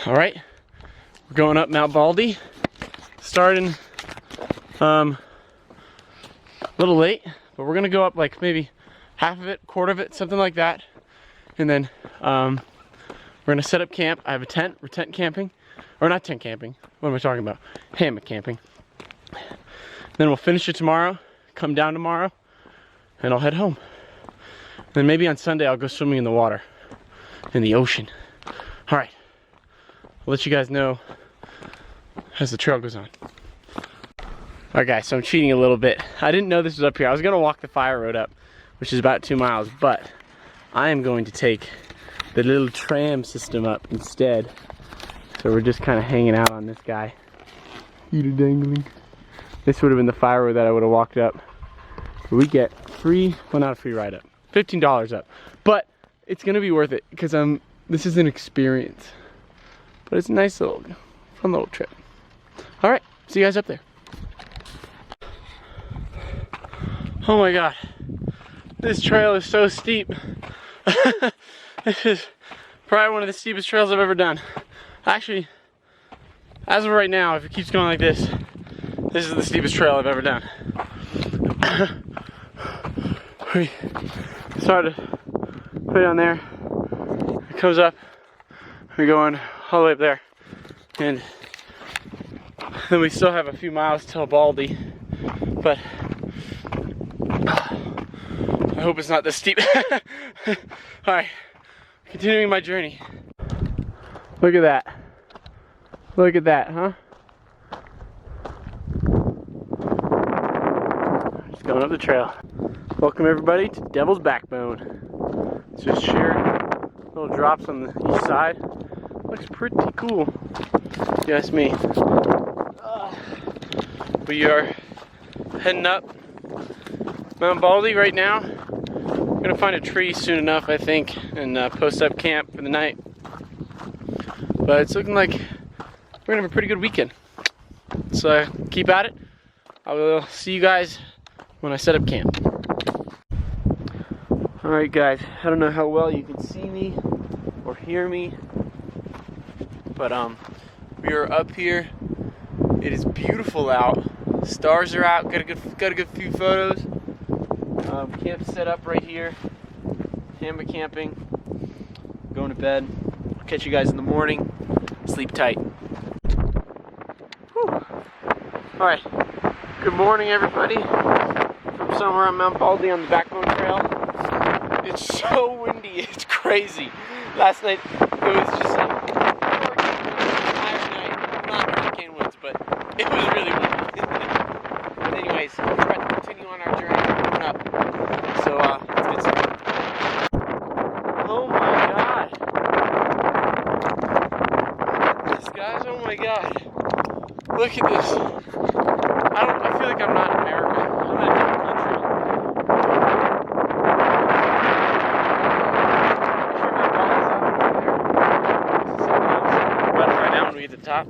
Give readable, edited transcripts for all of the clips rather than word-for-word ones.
All right, we're going up Mt Baldy. Starting a little late, but we're gonna go up like maybe half of it, quarter of it, something like that. And then we're gonna set up camp. I have a tent. We're tent camping, or not tent camping. What am I talking about? Hammock camping. Then we'll finish it tomorrow, come down tomorrow, and I'll head home. Then maybe on Sunday I'll go swimming in the water, in the ocean. All right, I'll let you guys know as the trail goes on. All right guys, so I'm cheating a little bit. I didn't know this was up here. I was gonna walk the fire road up, which is about 2 miles, but I am going to take the little tram system up instead. So we're just kind of hanging out on this guy. Feet are dangling. This would have been the fire road that I would have walked up. But we get free, well not a free ride up, $15 up. But it's gonna be worth it because this is an experience. But it's a nice little, fun little trip. All right, see you guys up there. Oh my God, this trail is so steep. This is probably one of the steepest trails I've ever done. Actually, as of right now, if it keeps going like this is the steepest trail I've ever done. We started way down there. It comes up. We're going all the way up there. And then we still have a few miles till Baldy. But I hope it's not this steep. Alright, continuing my journey. Look at that. Look at that, huh? Just going up the trail. Welcome everybody to Devil's Backbone. It's just sheer little drops on the east side. Looks pretty cool, if you ask me. We are heading up Mt Baldy right now. We're gonna find a tree soon enough, I think, and post up camp for the night. But it's looking like we're gonna have a pretty good weekend. So keep at it. I will see you guys when I set up camp. Alright guys, I don't know how well you can see me or hear me, but we are up here. It is beautiful out. Stars are out. Got a good few photos. Camp set up right here. Hammock camping. Going to bed. I'll catch you guys in the morning. Sleep tight. Whew. All right. Good morning, everybody. From somewhere on Mt Baldy on the Backbone Trail. It's so windy. It's crazy. Last night it was just like not hurricane winds, but it was really windy. But anyways, we're about to continue on our journey going up. So let's get started. Oh my God! Look at this, guys! Oh my God! Look at this! I feel like I'm not in America. I'm in a different country. At the top,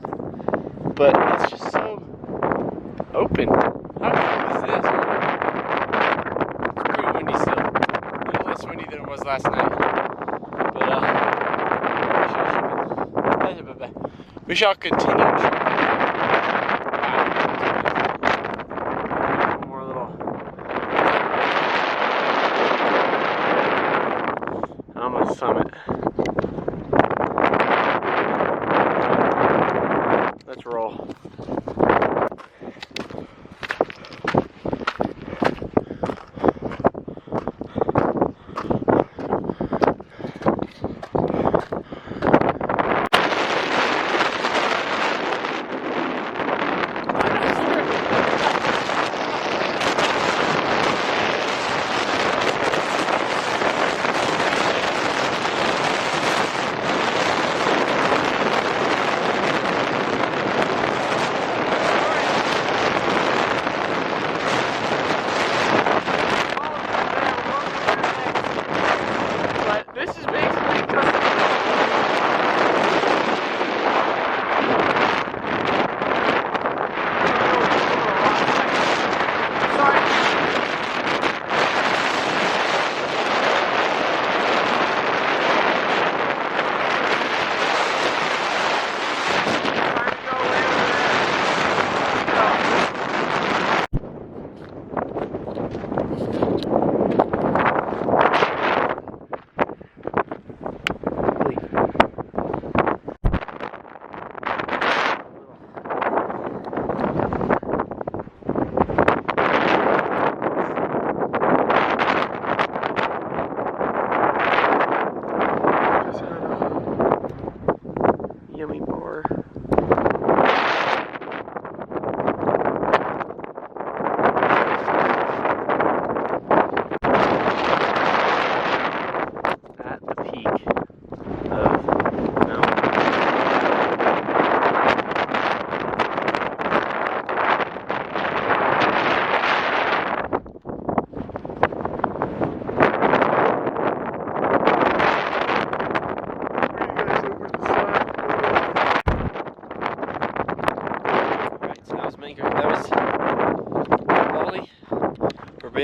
but it's just so open. How cool is this? It's pretty windy still. A little less windy than it was last night. But we shall continue. One more little on the summit. Let's roll.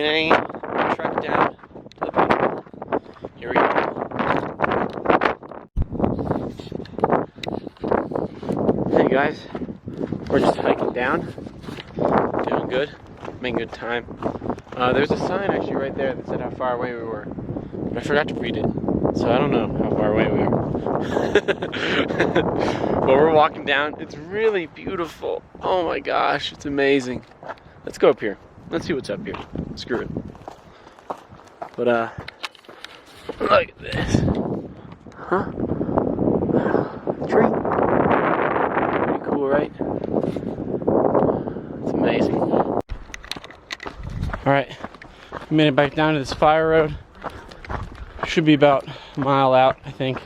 bang, trek down to the bottom. Here we go. Hey guys, we're just hiking down. Doing good, making good time. There's a sign actually right there that said how far away we were, but I forgot to read it, so I don't know how far away we are. But we're walking down. It's really beautiful. Oh my gosh, it's amazing. Let's go up here. Let's see what's up here. Screw it. But look at this. Huh? Tree. Pretty cool, right? It's amazing. Alright, we made it back down to this fire road. Should be about a mile out, I think,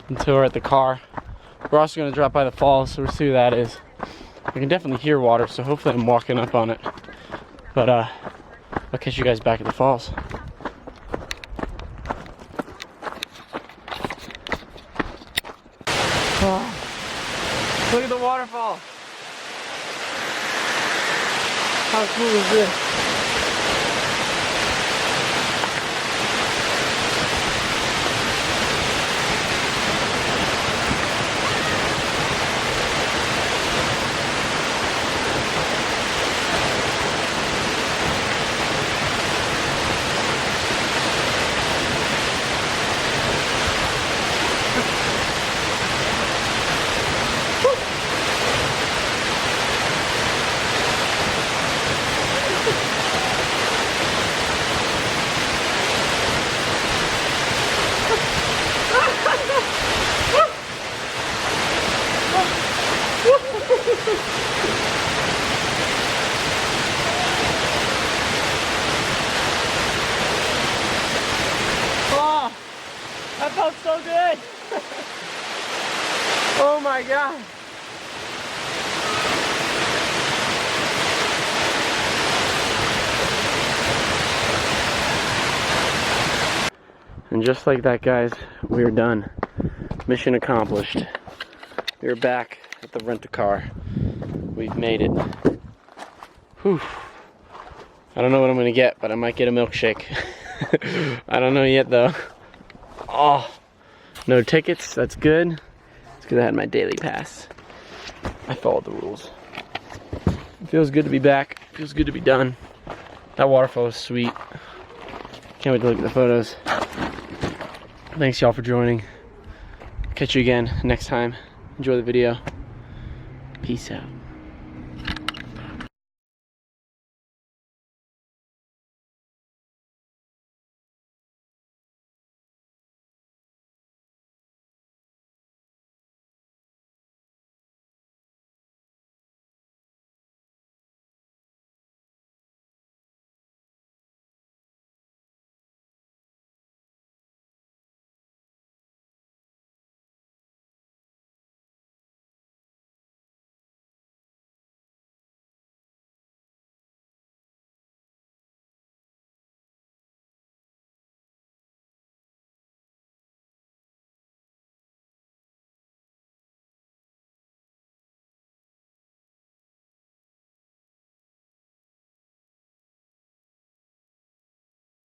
until we're at the car. We're also going to drop by the falls, so we'll see who that is. I can definitely hear water, so hopefully I'm walking up on it. But I'll catch you guys back at the falls. Oh, look at the waterfall. How cool is this? Oh, that felt so good. Oh my God. And just like that, guys, we're done. Mission accomplished. We're back at the rent-a-car. We've made it. Whew. I don't know what I'm gonna get, but I might get a milkshake. I don't know yet though. Oh, no tickets, that's good. It's because I had my daily pass. I followed the rules. It feels good to be back. It feels good to be done. That waterfall is sweet. Can't wait to look at the photos. Thanks y'all for joining. Catch you again next time. Enjoy the video. Peace out.